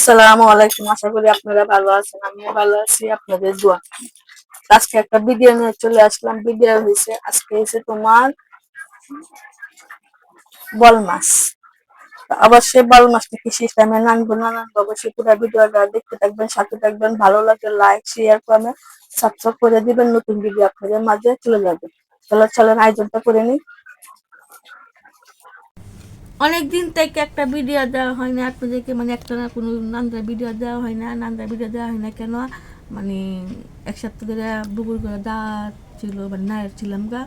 আসসালামু আলাইকুম। আশা করি আপনারা ভালো আছেন। আমিও ভালো আছি, আপনাদের দোয়া। আজকে একটা ভিডিও নিয়ে চলে আসলাম। ভিডিও হয়েছে আজকে হয়েছে তোমার বল মাছ। অবশ্যই বল মাছটা কি সিস্টেমে রানবো না রানবো অবশ্যই পুরো ভিডিওটা দেখতে থাকবেন, সাথে থাকবেন। ভালো লাগলে লাইক শেয়ার কমেন্ট সাবস্ক্রাইব করে দিবেন। নতুন ভিডিও আপনাদের মাঝে চলে যাবে। চলেন আয়োজনটা করে নিই। অনেকদিন থেকে একটা ভিডিও দেওয়া হয় না আপনাদেরকে, মানে একটা না কোনো নান্দার ভিডিও দেওয়া হয় না। নান্দার ভিডিও দেওয়া হয় না কেন, মানে এক সপ্তাহ ধরে বুকুর করে দেওয়া ছিল, মানে নায়ের ছিলাম গা,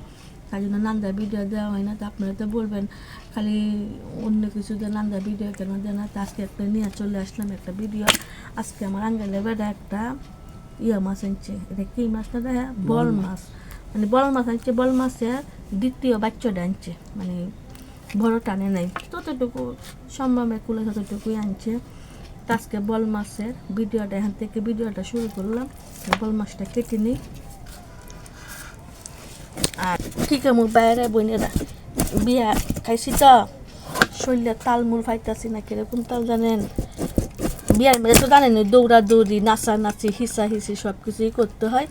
তাই জন্য নান্দার ভিডিও দেওয়া হয় না। তো আপনারা তো বলবেন খালি অন্য কিছু দিয়ে নান্দার ভিডিও কেন দেয় না। তো আজকে একটা নিয়ে চলে আসলাম একটা ভিডিও। আজকে আমার আঙ্গেলের বেড়া একটা ইয়া মাছ আনছে। এটা কী মাছটা দেখা, বল মাছ। মানে বল মাছ আনছে, বল মাছের দ্বিতীয় বাচ্চাটা আনছে, মানে বড় টানে নাই, ততটুকু সম্ভবে কুলে ততটুকুই আনছে। আজকে বল মাছের ভিডিওটা এখান থেকে ভিডিওটা শুরু করলাম। বল মাছটা কেটে নিই। আর কি কেমন বাইরে বোনেরা বিয়া খাইছি তো শরীরে তালমুল ফাইতাছি না, কিরকম তাল জানেন। বিয়ার মেয়ে তো জানেন দৌড়াদৌড়ি নাচানাচি হিসা হিসি সব কিছুই করতে হয়।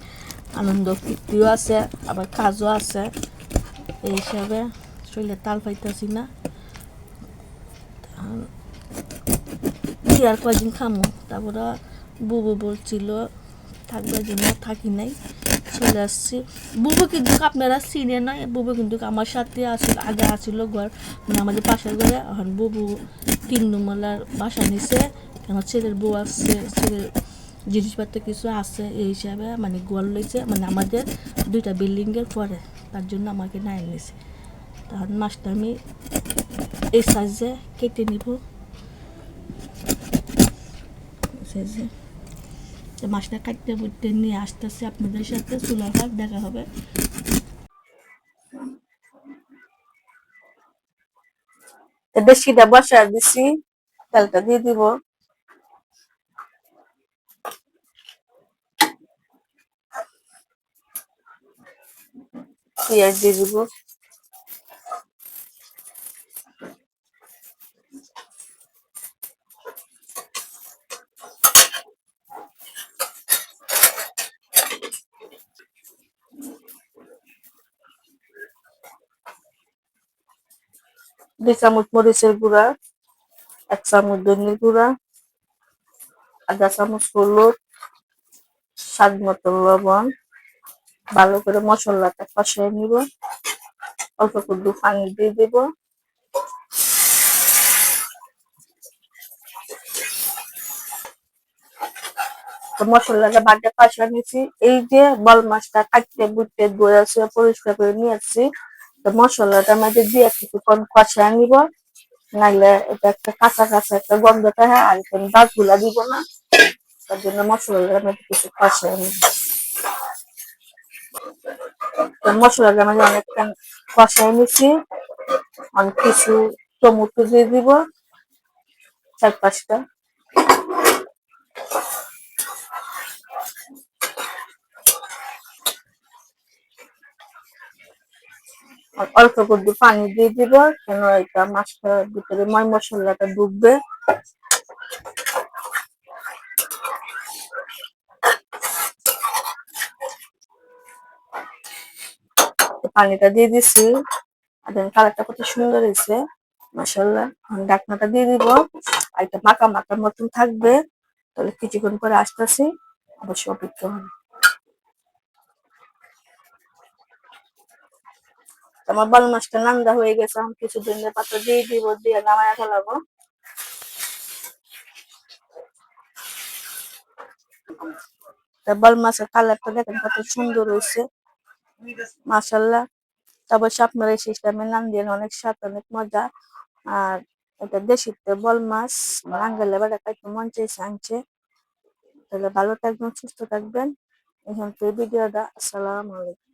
আনন্দ ফুর্তিও আছে, আবার কাজও আছে। এই হিসাবে শরীরে তাল পাইতেছি না। আর কয়দিন খামো, তারপরে বুবু বলছিল থাকবার জন্য, থাকি নাই, চলে আসছি। বুবু কিন্তু আপনারা চিনে নয়, বুবু কিন্তু আমার সাথে আসছিল, আগে আসছিল ঘর, মানে আমাদের পাশের ঘরে। এখন বুবু 3 নম্বর বাসা নিছে, আমার ছেলের বউ আসছে, ছেলের জিনিসপত্র কিছু আছে, এই হিসাবে মানে ঘর লইছে, মানে আমাদের 2টা বিল্ডিংয়ের পরে, তার জন্য আমাকে নাই নিছে। তখন মাছটা আমি এই সাইজে কেটে নিব। মাছটা কাটতে বুটতে নিয়ে আসতেছে আপনাদের সাথে, চুলার ভাত দেখা হবে। দেশিটা বসা দিছি, তেলটা দিয়ে দিব, পেঁয়াজ দিয়ে দিব, দুই চামচ মরিচের গুঁড়া, 1 চামচ ধনিয়ার গুঁড়া, আধা চামচ হলুদ, স্বাদ মতো লবণ। ভালো করে মশলাটা কষিয়ে নিব। অল্প একটু পানি দিয়ে দেব। মশলাটা বাটা কষিয়ে নিয়েছি। এই যে বল মাছটা কাটতে বুটতে ধুয়ে পরিষ্কার করে নিয়েছি, তো মশলাটা মধ্যে দিয়ে কিছুক্ষণ কষিয়ে নিব, নাইলে এটা একটা কাঁচা কাঁচা একটা গন্ধটা, হ্যাঁ, আর এখানে দাঁতগুলা দিব না, তার জন্য মশলাটার মধ্যে কিছু কষিয়ে নিব। তো মশলাটা মধ্যে অনেকটা কষিয়ে নিছি। অনেক কিছু টমেটো দিয়ে দিব, 4-5টা। অল্প করে পানি দিয়ে দিব, কেন এটা মাছটার ভিতরে ময় মশলাটা ডুববে। পানিটা দিয়ে দিছি, আর কালারটা কত সুন্দর হয়েছে মাশাআল্লাহ। ঢাকনাটা দিয়ে দিব, আর এটা মাখা মাখার মতন থাকবে। তাহলে কিছুক্ষণ পরে আসতেছি, অবশ্যই অপেক্ষা হবে। আমার বল মাছটা নান্দা হয়ে গেছে, আমি কিছু ধনিয়া পাতা দিয়ে দিব, দিয়ে নামায়া ফেলাবো। বল মাছের কালারটা দেখেন কত সুন্দর হয়েছে মাশাআল্লাহ। অবশ্যই আপনারা এই সিস্টেমে নাম দিয়ে, অনেক স্বাদ, অনেক মজা। আর এটা দেশিতে বল মাছ, আমার আঙ্গেলে বেড়া খাইতে মন চাইছে আনছে। তাহলে ভালো থাকবেন, সুস্থ থাকবেন। এখন তো ভিডিওটা, আসসালামু আলাইকুম।